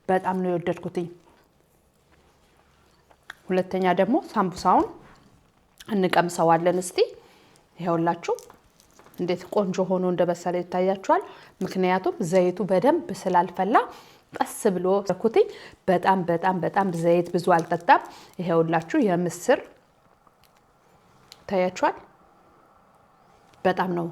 በጣም ነው የወደድኩት። ሁለተኛ ደግሞ ሳምቡሳውን እንቀምሰዋለን እስቲ። ይሄውላችሁ እንዴት ቆንጆ ሆኖ እንደበሰለ ይታያችኋል። ምክንያቱም ዘይቱ በደንብ ስላልፈላ ቀስ ብሎ ኩቲኝ በጣም ዘይት ብዙ አልጠጣም። ይሄውላችሁ የምስር ታያችኋል። በጣም ነው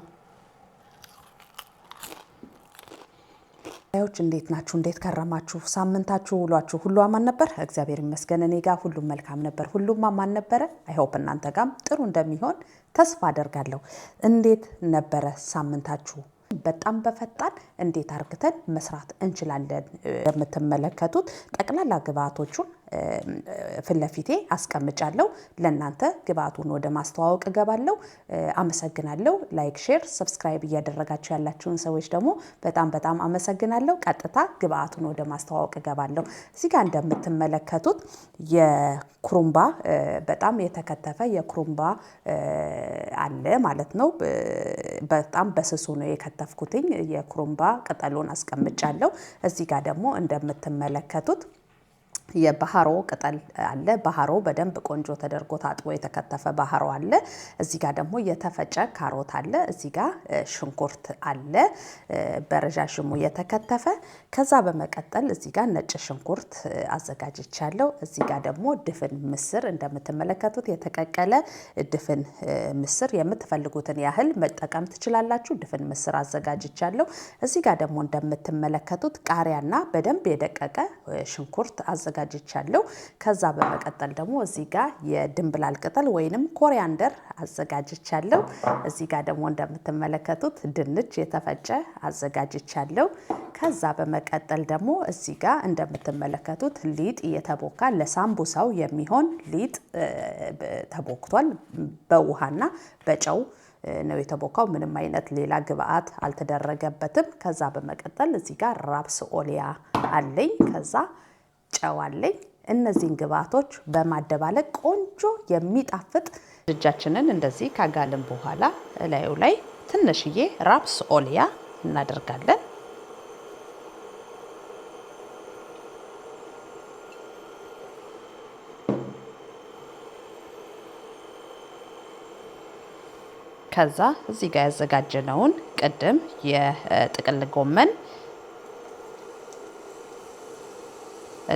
አዮች እንዴት ናችሁ? እንዴት ከረማችሁ? ሳምንታችሁ ውሏችሁ ሁሉ አማን ነበር? እግዚአብሔር ይመስገን እኔ ጋር ሁሉም መልካም ነበር። ሁሉም አማን ነበር። አይ ሆፕ እናንተ ጋርም ጥሩ እንደሚሆን ተስፋ አደርጋለሁ። እንዴት ነበረ ሳምንታችሁ? በጣም በፈጣን እንዴት አርግተን መስራት እንችላለን? የምትመለከቱት ጠቅላላ ግብአቶቹን ፍለፊቴ አስቀምጫለሁ። ለእናንተ ግብአቱን ወደ ማስተዋወቅ ገባለሁ። አመሰግናለሁ። ላይክ ሼር ሰብስክራይብ እያደረጋችሁ ያላችሁን ሰዎች ደግሞ በጣም አመሰግናለሁ። ቀጥታ ግብአቱን ወደ ማስተዋወቅ ገባለሁ። እዚህ ጋር እንደምትመለከቱት የክሩምባ በጣም የተከተፈ የክሩምባ አለ ማለት ነው። በጣም በስሱ ነው የከተፍኩትኝ። የክሩምባ ቅጠሉን አስቀምጫለሁ። እዚህ ጋር ደግሞ እንደምትመለከቱት የባህሮ ቅጠል አለ። ባህሮ በደንብ ቆንጆ ተደርጎ ታጥቦ የተከተፈ ባህሮ አለ። እዚህ ጋር ደግሞ የተፈጨ ካሮት አለ። እዚህ ጋር ሽንኩርት አለ በረጃጅሙ የተከተፈ። ከዛ በመቀጠል እዚህ ጋር ነጭ ሽንኩርት አዘጋጅቻለሁ። እዚህ ጋር ደግሞ ድፍን ምስር እንደምትመለከቱት የተቀቀለ ድፍን ምስር የምትፈልጉትን ያህል መጠቀም ትችላላችሁ። ድፍን ምስር አዘጋጅቻለሁ። እዚህ ጋር ደግሞ እንደምትመለከቱት ቃሪያና በደንብ የደቀቀ ሽንኩርት አዘጋጅቻለሁ። ከዛ በመቀጠል ደግሞ እዚህ ጋር የድንብላል ቅጠል ወይንም ኮሪያንደር አዘጋጅቻለሁ። እዚህ ጋር ደግሞ እንደምትመለከቱት ድንች የተፈጨ አዘጋጅቻለሁ። ከዛ በመቀጠል ደግሞ እዚህ ጋር እንደምትመለከቱት ሊጥ የተቦካ ለሳምቡሳው የሚሆን ሊጥ ተቦክቷል። በውሃና በጨው ነው የተቦካው። ምንም አይነት ሌላ ግብአት አልተደረገበትም። ከዛ በመቀጠል እዚህ ጋር ራፕስ ኦሊያ አለኝ። ከዛ ጨው አለኝ። እነዚህን ግብአቶች በማደባለቅ ቆንጆ የሚጣፍጥ ድጃችንን እንደዚህ ካጋልን በኋላ ላዩ ላይ ትንሽዬ ራፕስ ኦሊያ እናደርጋለን። ከዛ እዚህ ጋር ያዘጋጀነውን ቅድም የጥቅል ጎመን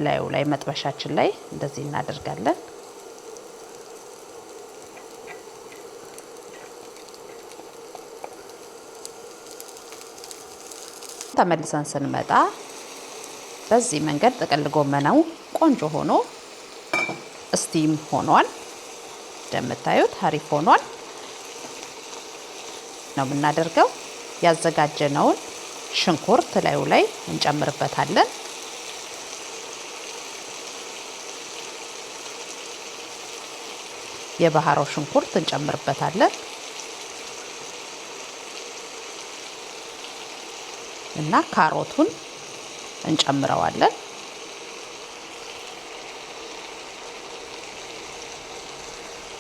ላዩ ላይ መጥበሻችን ላይ እንደዚህ እናደርጋለን። ተመልሰን ስንመጣ በዚህ መንገድ ጥቅል ጎመናው ቆንጆ ሆኖ ስቲም ሆኗል። እንደምታዩት አሪፍ ሆኗል ነው የምናደርገው። ያዘጋጀነውን ሽንኩርት ላዩ ላይ እንጨምርበታለን። የባህሮ ሽንኩርት እንጨምርበታለን እና ካሮቱን እንጨምረዋለን።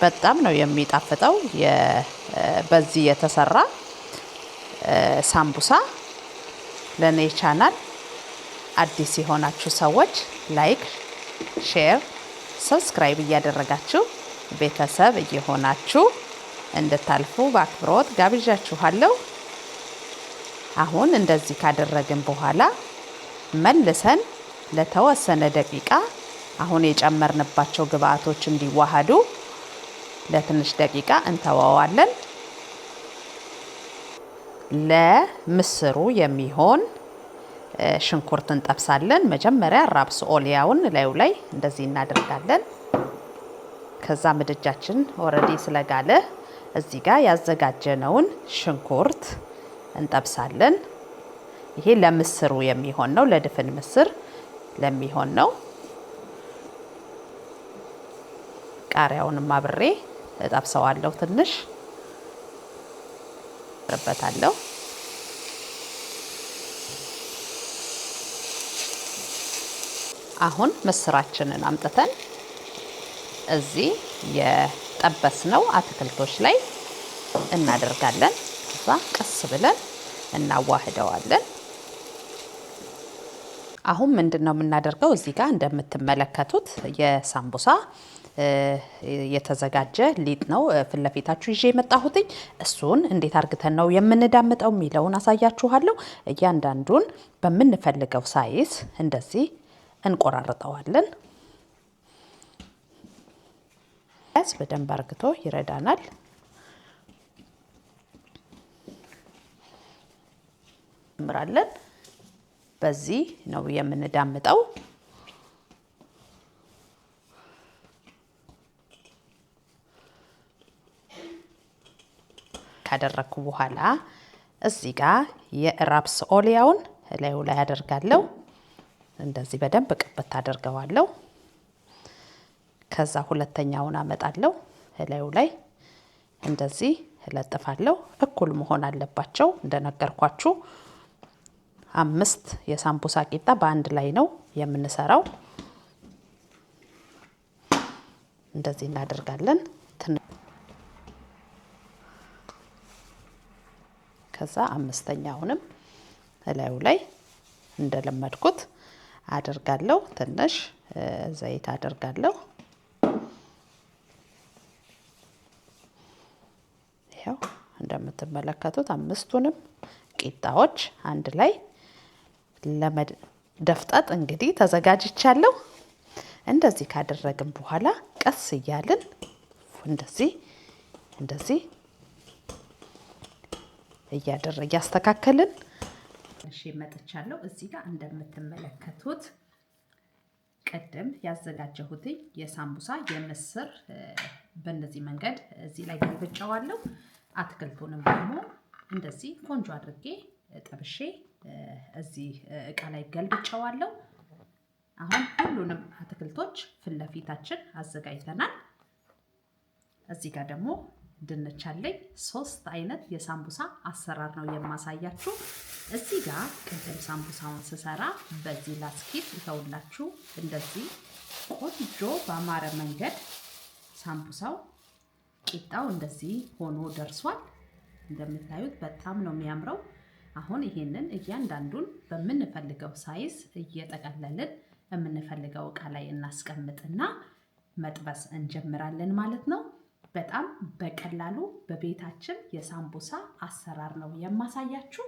በጣም ነው የሚጣፍጠው። በዚህ የተሰራ ሳምቡሳ ለኔ ቻናል አዲስ የሆናችሁ ሰዎች ላይክ ሼር ሰብስክራይብ እያደረጋችሁ ቤተሰብ እየሆናችሁ እንድታልፉ በአክብሮት ጋብዣችኋለሁ። አሁን እንደዚህ ካደረግን በኋላ መልሰን ለተወሰነ ደቂቃ አሁን የጨመርንባቸው ግብአቶች እንዲዋሃዱ ለትንሽ ደቂቃ እንተዋዋለን። ለምስሩ የሚሆን ሽንኩርት እንጠብሳለን። መጀመሪያ ራፕስ ኦሊያውን ላዩ ላይ እንደዚህ እናደርጋለን። ከዛ ምድጃችን ኦሬዲ ስለጋለ እዚህ ጋር ያዘጋጀነውን ሽንኩርት እንጠብሳለን። ይሄ ለምስሩ የሚሆን ነው፣ ለድፍን ምስር ለሚሆን ነው። ቃሪያውንም አብሬ እጠብሰዋለሁ። ትንሽ ረበታለሁ። አሁን ምስራችንን አምጥተን እዚህ የጠበስነው አትክልቶች ላይ እናደርጋለን። ከዛ ቀስ ብለን እናዋህደዋለን። አሁን ምንድነው የምናደርገው? እዚህ ጋር እንደምትመለከቱት የሳምቡሳ የተዘጋጀ ሊጥ ነው ፊት ለፊታችሁ ይዤ የመጣሁትኝ። እሱን እንዴት አርግተን ነው የምንዳምጠው የሚለውን አሳያችኋለሁ። እያንዳንዱን በምንፈልገው ሳይዝ እንደዚህ እንቆራርጠዋለን። በደንብ አርግቶ ይረዳናል። እንጀምራለን። በዚህ ነው የምንዳምጠው። ካደረኩ በኋላ እዚህ ጋር የራፕስ ኦሊያውን ላዩ ላይ አደርጋለሁ። እንደዚህ በደንብ ቅብት አደርገዋለሁ። ከዛ ሁለተኛውን አመጣለሁ ላዩ ላይ እንደዚህ እለጥፋለሁ። እኩል መሆን አለባቸው። እንደነገርኳችሁ 5 የሳምቡሳ ቂጣ በአንድ ላይ ነው የምንሰራው። እንደዚህ እናደርጋለን። ከዛ አምስተኛውንም ላዩ ላይ እንደለመድኩት አደርጋለሁ። ትንሽ ዘይት አደርጋለሁ። ይሄው እንደምትመለከቱት 5ቱንም ቂጣዎች አንድ ላይ ለመደፍጠጥ እንግዲህ ተዘጋጅቻለሁ። እንደዚህ ካደረግን በኋላ ቀስ እያልን እንደዚህ እያስተካከልን መጥቻለሁ። እዚህ ጋር እንደምትመለከቱት ቀደም ያዘጋጀሁት የሳምቡሳ የምስር በእንደዚህ መንገድ እዚህ ላይ ገልብጫዋለሁ። አትክልቱንም ደግሞ እንደዚህ ቆንጆ አድርጌ ጠብሼ እዚህ እቃ ላይ ገልብጫዋለሁ። አሁን ሁሉንም አትክልቶች ፊት ለፊታችን አዘጋጅተናል። እዚህ ጋር ደግሞ ድንች አለኝ። 3 አይነት የሳምቡሳ አሰራር ነው የማሳያችሁ። እዚህ ጋር ቅድም ሳምቡሳውን ስሰራ በዚህ ላስኪት ይተውላችሁ እንደዚህ ቆንጆ በአማረ መንገድ ሳምቡሳው ቂጣው እንደዚህ ሆኖ ደርሷል። እንደምታዩት በጣም ነው የሚያምረው። አሁን ይሄንን እያንዳንዱን በምንፈልገው ሳይዝ እየጠቀለልን የምንፈልገው እቃ ላይ እናስቀምጥና መጥበስ እንጀምራለን ማለት ነው። በጣም በቀላሉ በቤታችን የሳምቡሳ አሰራር ነው የማሳያችሁ።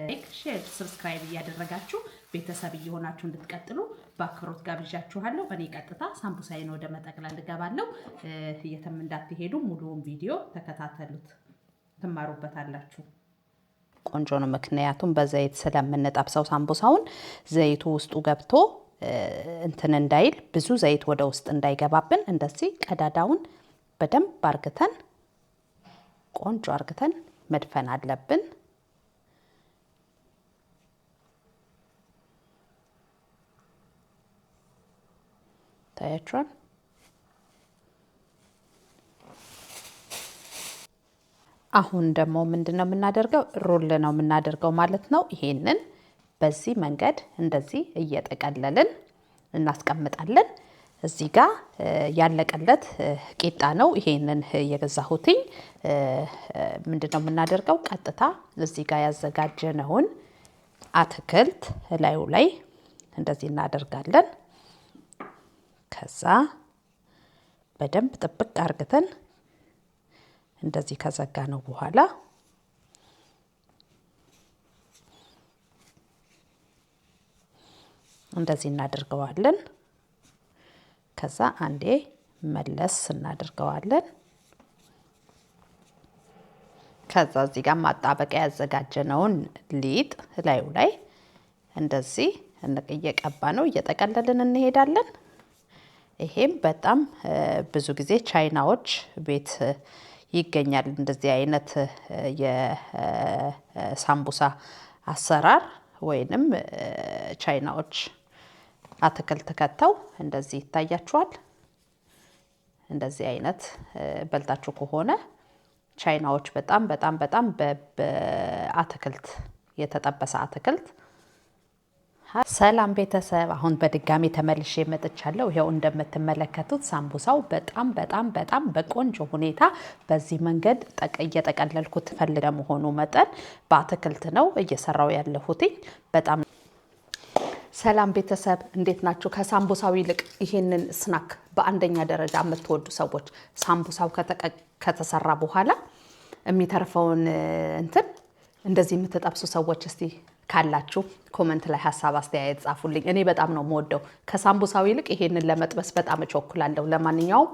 ላይክ፣ ሼር፣ ሰብስክራይብ እያደረጋችሁ ቤተሰብ እየሆናችሁ እንድትቀጥሉ በአክብሮት ጋብዣችኋለሁ። እኔ ቀጥታ ሳምቡሳዬን ወደ መጠቅለል እገባለሁ። የትም እንዳትሄዱ፣ ሙሉውን ቪዲዮ ተከታተሉት፣ ትማሩበታላችሁ። ቆንጆ ነው። ምክንያቱም በዘይት ስለምንጠብሰው ሳምቡሳውን ዘይቱ ውስጡ ገብቶ እንትን እንዳይል ብዙ ዘይት ወደ ውስጥ እንዳይገባብን እንደዚህ ቀዳዳውን በደንብ አርግተን ቆንጆ አርግተን መድፈን አለብን። ታያችኋል። አሁን ደግሞ ምንድነው የምናደርገው? ሮል ነው የምናደርገው ማለት ነው። ይሄንን በዚህ መንገድ እንደዚህ እየጠቀለልን እናስቀምጣለን። እዚህ ጋር ያለቀለት ቂጣ ነው። ይሄንን የገዛሁትኝ ምንድነው የምናደርገው? ቀጥታ እዚህ ጋር ያዘጋጀነውን አትክልት ላዩ ላይ እንደዚህ እናደርጋለን። ከዛ በደንብ ጥብቅ አርግተን እንደዚህ ከዘጋ ነው በኋላ እንደዚህ እናደርገዋለን። ከዛ አንዴ መለስ እናደርገዋለን። ከዛ እዚህ ጋር ማጣበቂያ ያዘጋጀነውን ሊጥ ላዩ ላይ እንደዚህ እየቀባ ነው እየጠቀለልን እንሄዳለን። ይሄም በጣም ብዙ ጊዜ ቻይናዎች ቤት ይገኛል እንደዚህ አይነት የሳምቡሳ አሰራር ወይንም ቻይናዎች አትክልት ከተው እንደዚህ ይታያችኋል። እንደዚህ አይነት በልታችሁ ከሆነ ቻይናዎች በጣም በአትክልት የተጠበሰ አትክልት። ሰላም ቤተሰብ፣ አሁን በድጋሚ ተመልሼ መጥቻለሁ። ይሄው እንደምትመለከቱት ሳምቡሳው በጣም በቆንጆ ሁኔታ በዚህ መንገድ እየጠቀለልኩት ፈልገ መሆኑ መጠን በአትክልት ነው እየሰራው ያለሁት። በጣም ሰላም ቤተሰብ እንዴት ናችሁ? ከሳምቡሳው ይልቅ ይሄንን ስናክ በአንደኛ ደረጃ የምትወዱ ሰዎች ሳምቡሳው ከተሰራ በኋላ የሚተርፈውን እንትን እንደዚህ የምትጠብሱ ሰዎች እስቲ ካላችሁ ኮሜንት ላይ ሐሳብ አስተያየት ጻፉልኝ። እኔ በጣም ነው የምወደው። ከሳምቡሳው ይልቅ ይሄንን ለመጥበስ በጣም እቸኩላለሁ። ለማንኛውም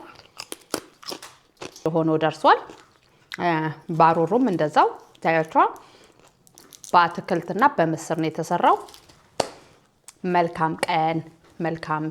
ሆኖ ደርሷል። ባሩሩም እንደዛው ታያችኋል። በአትክልትና በምስር ነው የተሰራው። መልካም ቀን መልካም